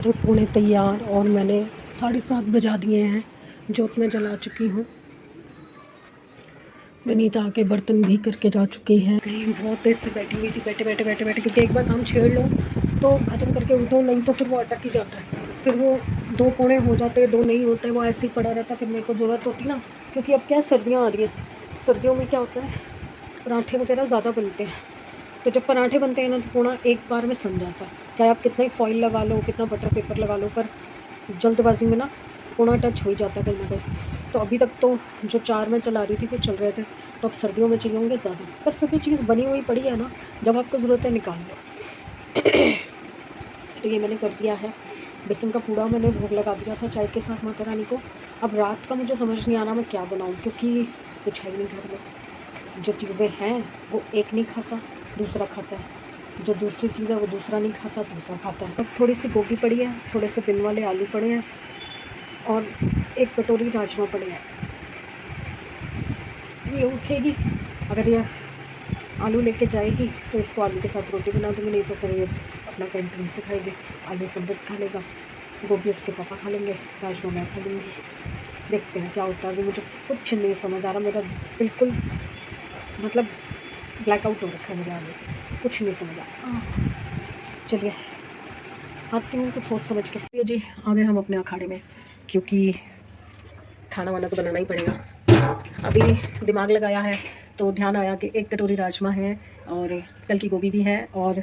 तो पूरे तैयार और मैंने 7:30 बजा दिए हैं। जोत में जला चुकी हूँ। वनीता आके बर्तन भी करके जा चुकी है। कहीं बहुत देर से बैठी हुई थी, बैठे क्योंकि एक बार काम छेड़ लो तो ख़त्म करके उठो, नहीं तो फिर वो अटक ही जाता है। फिर वो 2 कोने हो जाते, 2 नहीं होते, वो ऐसे ही पड़ा रहता। फिर मेरे को ज़रूरत होती ना, क्योंकि अब क्या सर्दियाँ आ रही हैं। सर्दियों में क्या होता है, पराठे वगैरह ज़्यादा बनते हैं। तो जब पराठे बनते हैं ना, तो पूरा एक बार में सम जाता है। चाहे आप कितना ही फॉइल लगा लो, कितना बटर पेपर लगा लो, पर जल्दबाजी में ना पूरा टच हो ही जाता है कहीं ना कहीं। तो अभी तक तो जो 4 में चला रही थी वो चल रहे थे, तो अब सर्दियों में चाहिए होंगे ज़्यादा। पर फिर भी चीज़ बनी हुई पड़ी है ना, जब आपको ज़रूरत है निकाल लो। तो ये मैंने कर दिया है। बेसन का पूड़ा मैंने भोग लगा दिया था चाय के साथ माता रानी को। अब रात का मुझे समझ नहीं आ रहा मैं क्या बनाऊँ, क्योंकि कुछ है ही नहीं घर में। जो चीज़ें हैं वो एक नहीं खाता, दूसरा खाता है। जो दूसरी चीज़ है वो दूसरा नहीं खाता, तीसरा खाता है। अब थोड़ी सी गोभी पड़ी है, थोड़े से बिन वाले आलू पड़े हैं और 1 कटोरी राजमा पड़े हैं। ये उठेगी, अगर ये आलू लेके जाएगी तो इसको आलू के साथ रोटी बना दूँगी, नहीं तो फिर ये अपना कैंटीन से खाएगी। आलू सब्ज़ी खा लेगा, गोभी उसके पापा खा लेंगे, राजमा मैं खा लूँगी। देखते हैं क्या होता है। अभी मुझे कुछ नहीं समझ आ रहा, मेरा बिल्कुल मतलब ब्लैकआउट हो रखा है मेरे आगे, कुछ नहीं समझ आ रहा। चलिए आती हूँ कुछ सोच समझ के। ये जी आ गए हम अपने अखाड़े में, क्योंकि खाना वाना तो बनाना ही पड़ेगा। अभी दिमाग लगाया है तो ध्यान आया कि 1 कटोरी राजमा है और कल की गोभी भी है और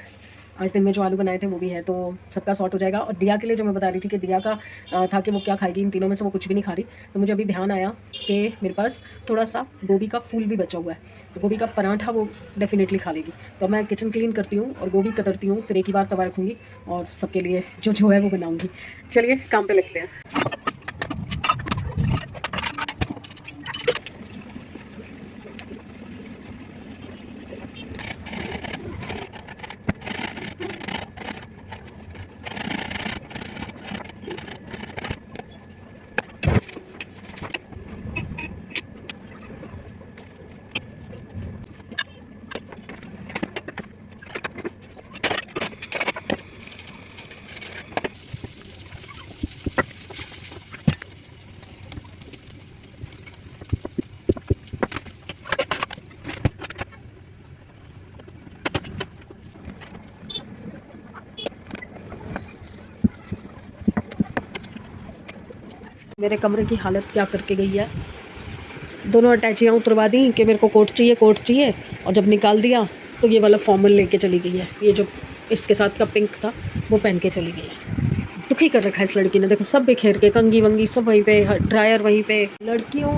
आज दिन में जो आलू बनाए थे वो भी है, तो सबका सॉर्ट हो जाएगा। और दिया के लिए जो मैं बता रही थी कि दिया का था कि वो क्या खाएगी, इन तीनों में से वो कुछ भी नहीं खा रही। तो मुझे अभी ध्यान आया कि मेरे पास थोड़ा सा गोभी का फूल भी बचा हुआ है, तो गोभी का पराठा वो डेफिनेटली खा लेगी। तो मैं किचन क्लीन करती हूँ और गोभी कतरती हूँ, फिर एक ही बार तवा रखूँगी और सबके लिए जो जो है वो बनाऊँगी। चलिए काम पे लगते हैं। मेरे कमरे की हालत क्या करके गई है। दोनों अटैचियाँ उतरवा दी कि मेरे को कोट चाहिए, और जब निकाल दिया तो ये वाला फॉर्मल लेके चली गई है। ये जो इसके साथ का पिंक था वो पहन के चली गई है। दुखी कर रखा है इस लड़की ने। देखो सब बिखेर के, कंगी वंगी सब वहीं पे, ड्रायर वहीं पे। लड़कियों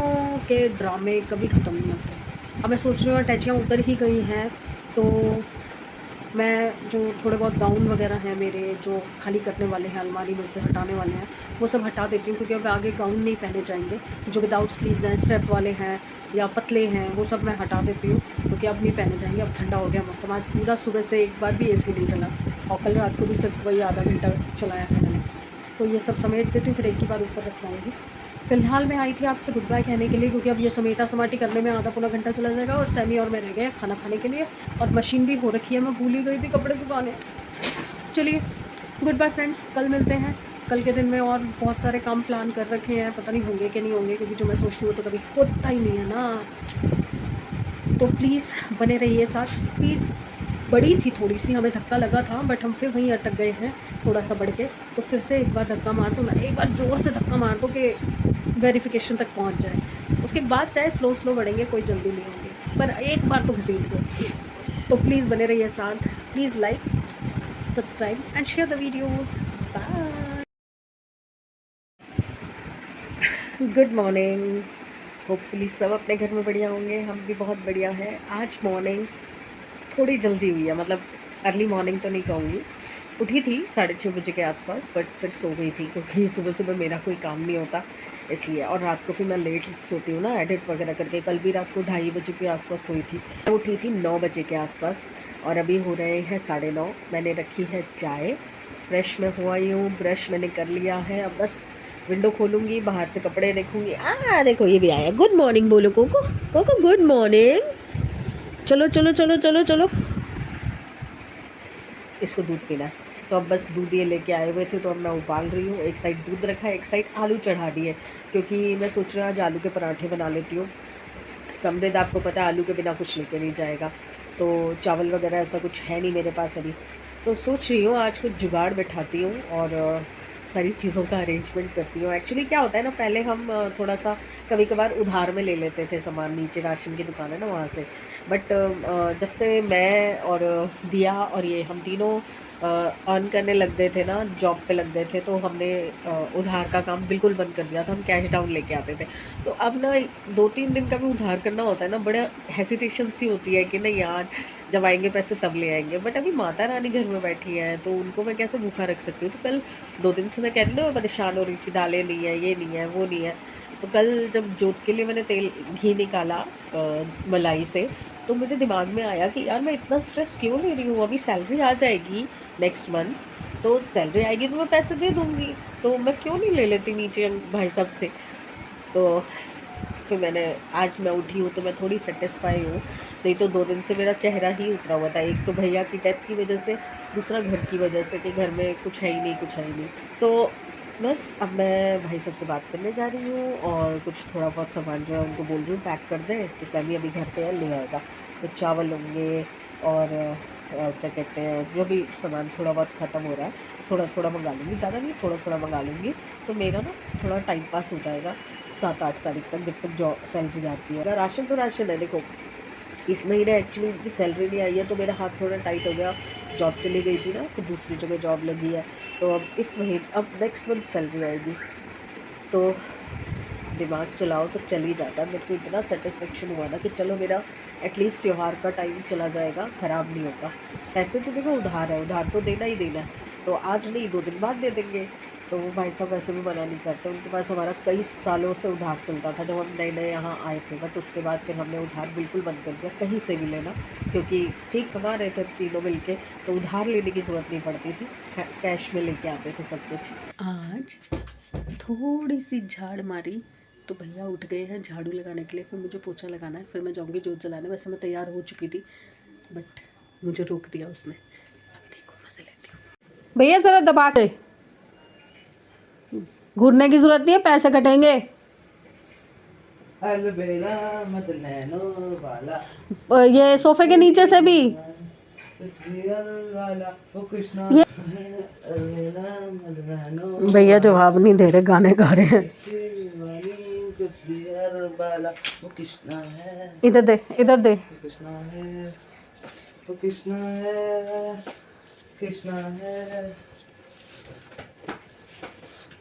के ड्रामे कभी ख़त्म नहीं होते। अब मैं सोच रही हूँ अटैचियाँ उतर ही गई हैं, तो मैं जो थोड़े बहुत गाउन वगैरह हैं मेरे जो खाली करने वाले हैं, अलमारी में से हटाने वाले हैं, वो सब हटा देती हूँ, क्योंकि अब आगे गाउन नहीं पहने जाएंगे। जो विदाउट स्लीव्स हैं, स्ट्रेप वाले हैं या पतले हैं, वो सब मैं हटा देती हूँ, क्योंकि अब नहीं पहने जाएंगे। अब ठंडा हो गया मौसम। आज पूरा सुबह से एक बार भी AC नहीं चला, और कल रात को भी सिर्फ वही आधा घंटा चलाया था मैंने। तो ये सब समेट देती हूँ, फिर एक ही बार ऊपर रखवाऊँगी। फिलहाल मैं आई थी आपसे गुड बाय कहने के लिए, क्योंकि अब ये समेटा समाटी करने में आधा पौना घंटा चला जाएगा और सैमी और मैं रह गए खाना खाने के लिए, और मशीन भी हो रखी है, मैं भूल ही गई थी कपड़े सुखाने। चलिए गुड बाय फ्रेंड्स, कल मिलते हैं। कल के दिन में और बहुत सारे काम प्लान कर रखे हैं, पता नहीं होंगे कि नहीं होंगे, क्योंकि जो मैं सोचती हूँ तो कभी होता ही नहीं है ना। तो प्लीज़ बने रहिए साथ। स्पीड बड़ी थी थोड़ी सी, हमें धक्का लगा था, बट हम फिर वहीं अटक गए हैं थोड़ा सा बढ़ के। तो फिर से एक बार धक्का मार दो ना, एक बार ज़ोर से धक्का मार दो कि वेरिफिकेशन तक पहुंच जाए। उसके बाद चाहे स्लो बढ़ेंगे, कोई जल्दी नहीं होगी, पर एक बार तो घसीट दो। तो प्लीज़ बने रहिए साथ। Please like, subscribe and share the videos. Bye, good morning. Hopefully सब अपने घर में बढ़िया होंगे, हम भी बहुत बढ़िया हैं। आज मॉर्निंग थोड़ी जल्दी हुई है, मतलब अर्ली मॉर्निंग तो नहीं कहूँगी। उठी थी 6:30 बजे के आसपास, बट फिर सो गई थी, क्योंकि सुबह सुबह मेरा कोई काम नहीं होता इसलिए। और रात को फिर मैं लेट सोती हूँ ना, एडिट वगैरह करके। कल भी रात को 2:30 बजे के आसपास सोई थी। उठी थी 9 बजे के आसपास, और अभी हो रहे हैं 9:30। मैंने रखी है चाय, फ्रेश में हुआ ही हूँ, ब्रश मैंने कर लिया है। अब बस विंडो खोलूँगी, बाहर से कपड़े देखूँगी। देखो ये भी आया। गुड मॉर्निंग बोलो कोको, कोको गुड मॉर्निंग। चलो चलो चलो चलो चलो, इसको दूध पीना है। तो अब बस दूध ये लेके आए हुए थे तो अब मैं उबाल रही हूँ। एक साइड दूध रखा है, एक साइड आलू चढ़ा दिए, क्योंकि मैं सोच रहा हूँ आज आलू के पराठे बना लेती हूँ। समृद्ध आपको पता है आलू के बिना कुछ लेके नहीं जाएगा, तो चावल वगैरह ऐसा कुछ है नहीं मेरे पास अभी। तो सोच रही हूँ आज कुछ जुगाड़ बैठाती हूँ और सारी चीज़ों का अरेंजमेंट करती हूँ। एक्चुअली क्या होता है ना, पहले हम थोड़ा सा कभी कभार उधार में ले लेते थे सामान, नीचे राशन की दुकान है ना वहाँ से। बट जब से मैं और दिया और ये हम तीनों अर्न करने लग गए थे ना, जॉब पे लग गए थे, तो हमने उधार का काम बिल्कुल बंद कर दिया था। हम कैश डाउन लेके आते थे। तो अब ना 2-3 दिन का भी उधार करना होता है ना, बड़ा हेसिटेशन सी होती है कि नहीं यार जब आएंगे पैसे तब ले आएंगे। बट अभी माता रानी घर में बैठी है तो उनको मैं कैसे भूखा रख सकती हूँ। तो कल 2 दिन से मैं कह रही हूँ मैं परेशान हो रही थी, दालें नहीं है, ये नहीं है, वो नहीं है। तो कल जब जोत के लिए मैंने घी निकाला मलाई से, तो मेरे दिमाग में आया कि यार मैं इतना स्ट्रेस क्यों ले रही हूँ। अभी सैलरी आ जाएगी नेक्स्ट मंथ, तो सैलरी आएगी तो मैं पैसे दे दूँगी, तो मैं क्यों नहीं ले लेती नीचे भाई साहब से। तो फिर मैंने आज मैं उठी हूँ तो मैं थोड़ी सेटिस्फाई हूँ। नहीं तो 2 दिन से मेरा चेहरा ही उतरा हुआ था, एक तो भैया की डेथ की वजह से, दूसरा घर की वजह से कि घर में कुछ है ही नहीं, कुछ है ही नहीं। तो बस अब मैं भाई साहब से बात करने जा रही हूँ और कुछ थोड़ा बहुत सामान जो है उनको बोल रही हूँ पैक कर दें, तो सैमी अभी घर पे ले आएगा। तो चावल होंगे और क्या कहते हैं, जो भी सामान थोड़ा बहुत ख़त्म हो रहा है थोड़ा थोड़ा मंगा लूँगी, ज़्यादा नहीं थोड़ा थोड़ा मंगा लूँगी। तो मेरा ना थोड़ा टाइम पास हो जाएगा 7-8 तारीख तक, जब तक जॉब सैलरी जाती है। राशन तो राशन है, देखो इस महीने एक्चुअली उनकी सैलरी नहीं आई है तो मेरा हाथ थोड़ा टाइट हो गया। जॉब चली गई थी ना, तो दूसरी जगह जॉब लगी है, तो अब इस महीने अब नेक्स्ट मंथ सैलरी आएगी। तो दिमाग चलाओ तो चल ही जाता है। मेरे को इतना सेटिस्फेक्शन हुआ ना कि चलो मेरा एटलीस्ट त्यौहार का टाइम चला जाएगा, ख़राब नहीं होगा। पैसे तो देखो उधार है, उधार तो देना ही देना है, तो आज नहीं 2 दिन बाद दे देंगे। तो वो भाई साहब वैसे भी मना नहीं करते, उनके पास हमारा कई सालों से उधार चलता था जब हम नए नए यहाँ आए थे। बट उसके बाद फिर हमने उधार बिल्कुल बंद कर दिया कहीं से भी लेना, क्योंकि ठीक कमा रहे थे तीनों मिल के, तो उधार लेने की ज़रूरत नहीं पड़ती थी, कैश में लेके आते थे सब कुछ। आज थोड़ी सी झाड़ मारी तो भैया उठ गए हैं झाड़ू लगाने के लिए, फिर मुझे पोछा लगाना है, फिर मैं जाऊँगी जोत जलाने। वैसे मैं तैयार हो चुकी थी बट मुझे रोक दिया उसने। अब देखो मज़े लेती हूँ। भैया ज़रा दबा के, घूरने की जरूरत नहीं है, पैसे कटेंगे। ये सोफे के नीचे से भी ये भैया जवाब नहीं दे रहे, गाने गा रहे हैं। इधर दे, इधर दे। कृष्णा है, कृष्णा है, कृष्णा है।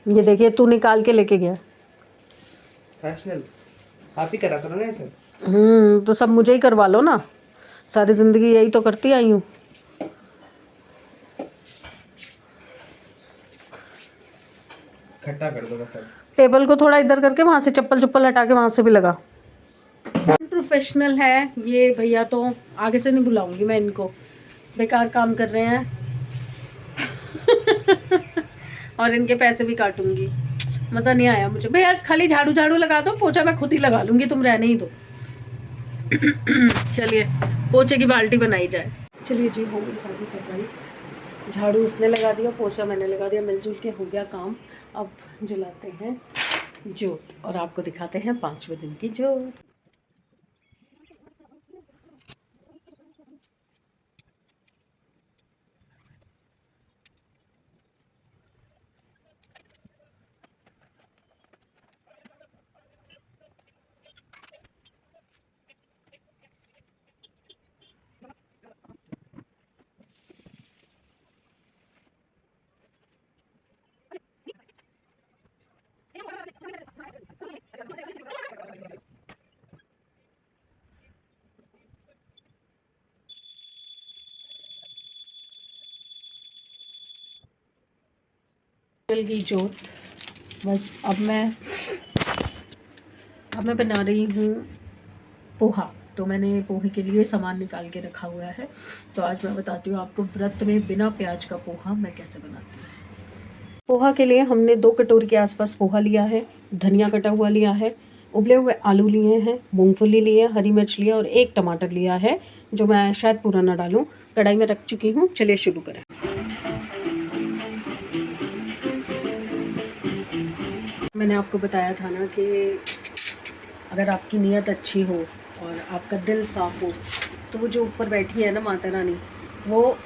ये देखिए तू निकाल के लेके गया। फैशनल आप ही करा करो ना ऐसे। तो सब मुझे ही करवा लो ना, सारी जिंदगी यही तो करती आई हूँ। खट्टा कर दो बस अब। टेबल को थोड़ा इधर करके वहाँ से चप्पल चप्पल हटा के वहाँ से भी लगा। प्रोफेशनल है ये भैया, तो आगे से नहीं बुलाऊंगी मैं इनको, बेकार काम कर रहे हैं और इनके पैसे भी काटूंगी। मज़ा नहीं आया मुझे भैया, खाली झाड़ू झाड़ू लगा दो, पोछा मैं खुद ही लगा लूँगी, तुम रहने ही दो। चलिए पोछे की बाल्टी बनाई जाए। चलिए जी, हो गई सारी सफाई, झाड़ू उसने लगा दिया, पोछा मैंने लगा दिया, मिलजुल के हो गया काम। अब जलाते हैं जोत और आपको दिखाते हैं 5वें दिन की जोत। जल गई जोत। बस अब मैं बना रही हूँ पोहा। तो मैंने पोहे के लिए सामान निकाल के रखा हुआ है, तो आज मैं बताती हूँ आपको व्रत में बिना प्याज का पोहा मैं कैसे बनाती हूँ। पोहा के लिए हमने 2 कटोरी के आसपास पोहा लिया है, धनिया कटा हुआ लिया है, उबले हुए आलू लिए हैं, मूंगफली लिए, हरी मिर्च लिया और 1 टमाटर लिया है, जो मैं शायद पूरा ना डालूँ। कढ़ाई में रख चुकी हूँ, चलिए शुरू करें। मैंने आपको बताया था ना कि अगर आपकी नीयत अच्छी हो और आपका दिल साफ हो तो वो जो ऊपर बैठी है ना माता रानी, वो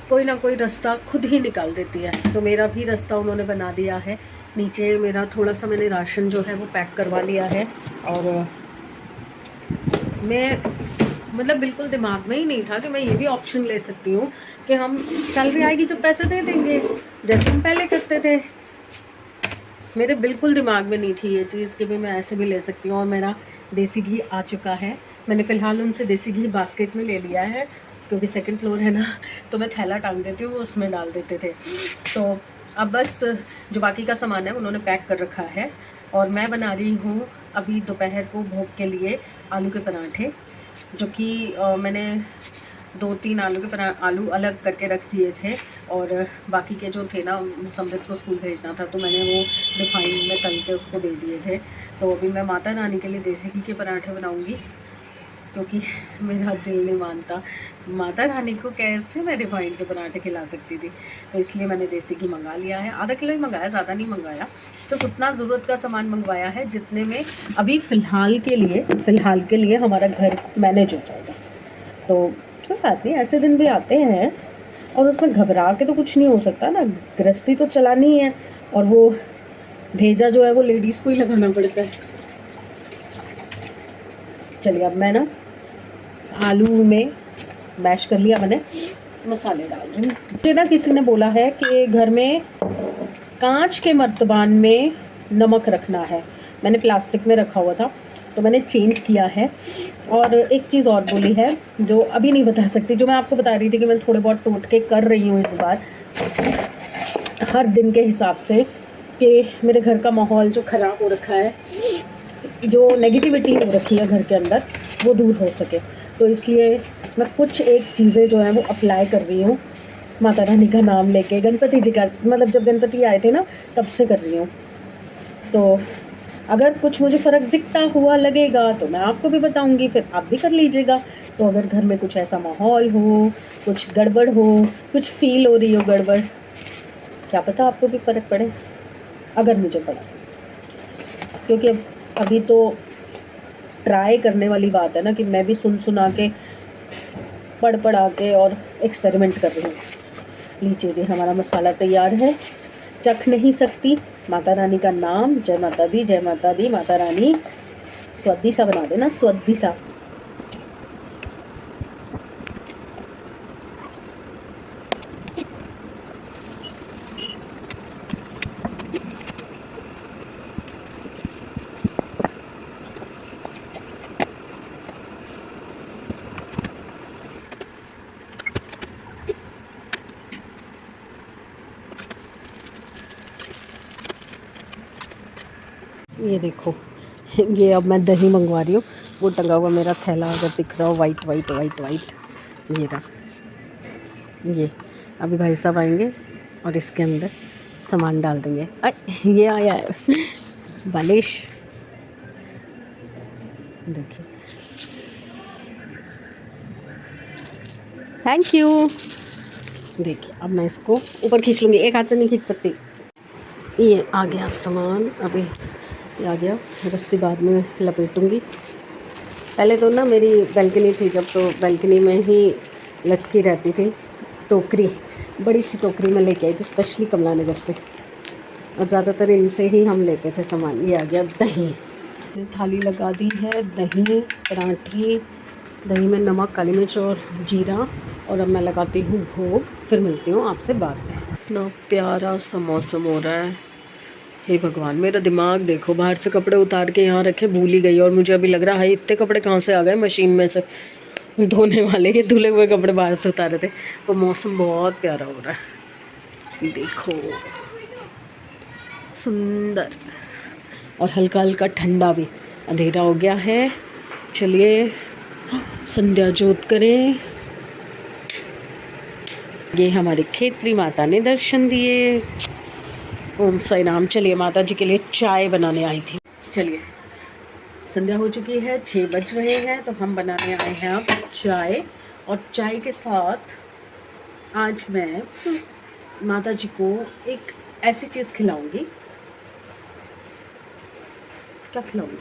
कोई ना कोई रास्ता खुद ही निकाल देती है। तो मेरा भी रास्ता उन्होंने बना दिया है। नीचे मेरा थोड़ा सा मैंने राशन जो है वो पैक करवा लिया है। और मैं मतलब बिल्कुल दिमाग में ही नहीं था कि मैं ये भी ऑप्शन ले सकती हूँ कि हम सैलरी आएगी जब पैसे दे देंगे, जैसे हम पहले करते थे। मेरे बिल्कुल दिमाग में नहीं थी ये चीज़ कि भी मैं ऐसे भी ले सकती हूँ। और मेरा देसी घी आ चुका है। मैंने फ़िलहाल उनसे देसी घी बास्केट में ले लिया है, क्योंकि सेकंड फ्लोर है ना, तो मैं थैला टांग देती हूँ, वो उसमें डाल देते थे। तो अब बस जो बाकी का सामान है उन्होंने पैक कर रखा है। और मैं बना रही हूँ अभी दोपहर को भोग के लिए आलू के पराठे, जो कि मैंने 2-3 आलू अलग करके रख दिए थे। और बाकी के जो थे ना, समृद्ध को स्कूल भेजना था तो मैंने वो रिफाइंड में तल के उसको दे दिए थे। तो अभी मैं माता रानी के लिए देसी घी के पराठे बनाऊंगी, क्योंकि मेरा दिल नहीं मानता। माता रानी को कैसे मैं रिफाइंड के पराठे खिला सकती थी। तो इसलिए मैंने देसी घी मंगा लिया है। आधा किलो ही मंगाया, ज़्यादा नहीं मंगाया। सिर्फ उतना ज़रूरत का सामान मंगवाया है जितने में अभी फ़िलहाल के लिए हमारा घर मैनेज हो जाएगा। तो कोई बात नहीं, ऐसे दिन भी आते हैं और उसमें घबरा के तो कुछ नहीं हो सकता ना। गृहस्थी तो चलानी है और वो भेजा जो है वो लेडीज़ को ही लगाना पड़ता है। चलिए अब मैं ना आलू में मैश कर लिया मैंने, मसाले डाल रही हूँ। मुझे ना किसी ने बोला है कि घर में कांच के मर्तबान में नमक रखना है। मैंने प्लास्टिक में रखा हुआ था तो मैंने चेंज किया है। और एक चीज़ और बोली है जो अभी नहीं बता सकती, जो मैं आपको बता रही थी कि मैं थोड़े बहुत टोटके कर रही हूँ इस बार हर दिन के हिसाब से, कि मेरे घर का माहौल जो ख़राब हो रखा है, जो नेगेटिविटी हो रखी है घर के अंदर, वो दूर हो सके। तो इसलिए मैं कुछ एक चीज़ें जो है वो अप्लाई कर रही हूँ माता रानी का नाम लेके। गणपति जी का मतलब जब गणपति आए थे ना तब से कर रही हूँ। तो अगर कुछ मुझे फ़र्क दिखता हुआ लगेगा तो मैं आपको भी बताऊंगी, फिर आप भी कर लीजिएगा। तो अगर घर में कुछ ऐसा माहौल हो, कुछ गड़बड़ हो, कुछ फील हो रही हो गड़बड़, क्या पता आपको भी फ़र्क पड़े अगर मुझे पड़ा। क्योंकि अभी तो ट्राई करने वाली बात है ना, कि मैं भी सुना के पढ़ा के और एक्सपेरिमेंट कर रही हूँ। लीजिए जी, हमारा मसाला तैयार है। चख नहीं सकती, माता रानी का नाम, जय माता दी, जय माता दी। माता रानी स्वादी सा बना देना, स्वादी सा। ये देखो, ये अब मैं दही मंगवा रही हूँ। वो टंगा हुआ मेरा थैला अगर दिख रहा हो, वाइट वाइट वाइट वाइट, ये रहा। ये अभी भाई साहब आएंगे और इसके अंदर सामान डाल देंगे। ये आया है बालिश, देखिए। Thank you. देखिए अब मैं इसको ऊपर खींच लूँगी, एक हाथ से नहीं खींच सकती। ये आ गया सामान, अभी ये आ गया। रस्सी बाद में लपेटूँगी। पहले तो ना मेरी बैल्कनी थी जब, तो बैल्कनी में ही लटकी रहती थी टोकरी, बड़ी सी टोकरी में लेके आई थी स्पेशली कमला नगर से, और ज़्यादातर इनसे ही हम लेते थे सामान। ये आ गया दही, थाली लगा दी है। दही पराठी, दही में नमक, काली मिर्च और जीरा। और अब मैं लगाती हूँ भोग, फिर मिलती हूँ आपसे बाद में। इतना प्यारा सा मौसम हो रहा है। हे भगवान, मेरा दिमाग देखो, बाहर से कपड़े उतार के यहाँ रखे, भूल ही गई। और मुझे अभी लग रहा है इतने कपड़े कहाँ से आ गए मशीन में से धोने वाले, के धुले हुए कपड़े बाहर से उतारे थे। वो मौसम बहुत प्यारा हो रहा है, देखो सुंदर, और हल्का हल्का ठंडा भी। अंधेरा हो गया है, चलिए संध्या जोत करें। ये हमारी खेतरी माता ने दर्शन दिए। ओम साई राम। चलिए माता जी के लिए चाय बनाने आई थी। चलिए संध्या हो चुकी है, 6 बज रहे हैं, तो हम बनाने आए हैं अब चाय। और चाय के साथ आज मैं माता जी को एक ऐसी चीज़ खिलाऊंगी क्या खिलाऊंगी?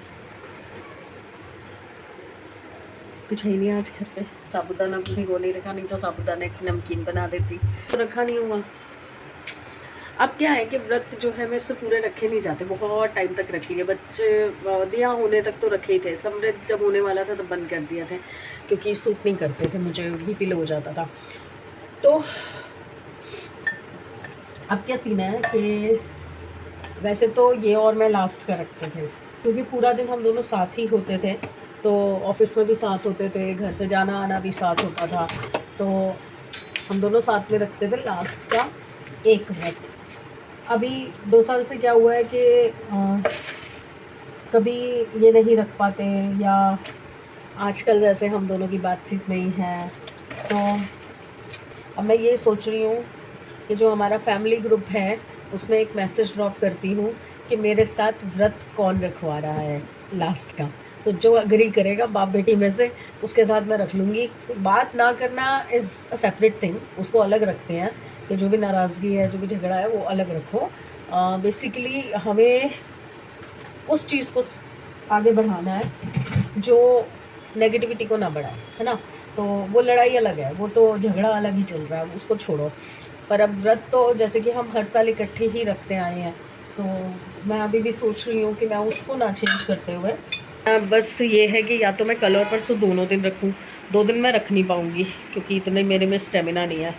कुछ है नहीं आज घर पे। साबूदाना भी भिगो नहीं रखा, नहीं तो साबूदाने की नमकीन बना देती, तो रखा नहीं हुआ। अब क्या है कि व्रत जो है मेरे से पूरे रखे नहीं जाते, बहुत टाइम तक रख लिए। बच्चे दिया होने तक तो रखे ही थे, समृद्ध जब होने वाला था तब बंद कर दिया थे, क्योंकि सूट नहीं करते थे, मुझे बीपी लो हो जाता था। तो अब क्या सीन है कि वैसे तो ये और मैं लास्ट का रखते थे, क्योंकि पूरा दिन हम दोनों साथ ही होते थे, तो ऑफिस में भी साथ होते थे, घर से जाना आना भी साथ होता था, तो हम दोनों साथ में रखते थे लास्ट का एक व्रत। अभी 2 साल से क्या हुआ है कि कभी ये नहीं रख पाते, या आजकल जैसे हम दोनों की बातचीत नहीं है, तो अब मैं ये सोच रही हूँ कि जो हमारा फैमिली ग्रुप है उसमें एक मैसेज ड्रॉप करती हूँ कि मेरे साथ व्रत कौन रखवा रहा है लास्ट का। तो जो अग्री करेगा बाप बेटी में से, उसके साथ मैं रख लूँगी। बात ना करना इज़ अ सेपरेट थिंग, उसको अलग रखते हैं कि जो भी नाराज़गी है, जो भी झगड़ा है वो अलग रखो। बेसिकली हमें उस चीज़ को आगे बढ़ाना है जो नेगेटिविटी को ना बढ़ाए, है ना। तो वो लड़ाई अलग है, वो तो झगड़ा अलग ही चल रहा है, उसको छोड़ो। पर अब व्रत तो जैसे कि हम हर साल इकट्ठे ही रखते आए हैं, तो मैं अभी भी सोच रही हूँ कि मैं उसको ना चेंज करते हुए, बस ये है कि या तो मैं कल और परसों दोनों दिन रखूँ। 2 दिन मैं रख नहीं पाऊँगी, क्योंकि इतने मेरे में स्टेमिना नहीं है।